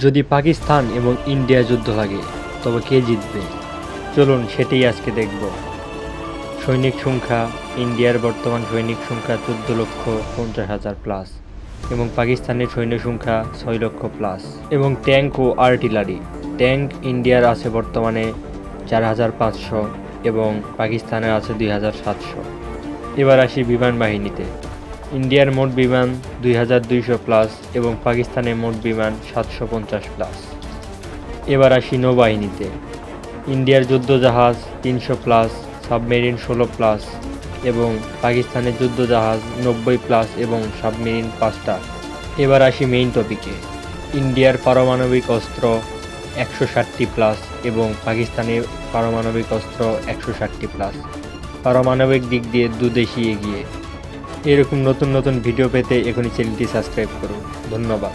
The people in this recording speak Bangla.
যদি পাকিস্তান এবং ইন্ডিয়া যুদ্ধ লাগে তবে কে জিতবে? চলুন সেটাই আজকে দেখব। সৈনিক সংখ্যা: ইন্ডিয়ার বর্তমান সৈনিক সংখ্যা 14,50,000 প্লাস এবং পাকিস্তানের সৈন্য সংখ্যা 6 লক্ষ প্লাস। এবং ট্যাঙ্ক ও আর্টিলারি: ট্যাঙ্ক ইন্ডিয়ার আছে বর্তমানে 4,500 এবং পাকিস্তানের আছে 2,700। এবার আসি বিমান বাহিনীতে। ইন্ডিয়ার মোট বিমান 2,200 প্লাস এবং পাকিস্তানের মোট বিমান 750 প্লাস। এবার আসি নৌবাহিনীতে। ইন্ডিয়ার যুদ্ধজাহাজ 300 প্লাস, সাবমেরিন 16 প্লাস এবং পাকিস্তানের যুদ্ধজাহাজ 90 প্লাস এবং সাবমেরিন 5টা। এবার আসি মেইন টপিকে। ইন্ডিয়ার পারমাণবিক অস্ত্র 160টি প্লাস এবং পাকিস্তানের পারমাণবিক অস্ত্র 160টি প্লাস। পারমাণবিক দিক দিয়ে দুদেশই এগিয়ে। এরকম নতুন নতুন ভিডিও পেতে এখনই চ্যানেলটি সাবস্ক্রাইব করুন। ধন্যবাদ।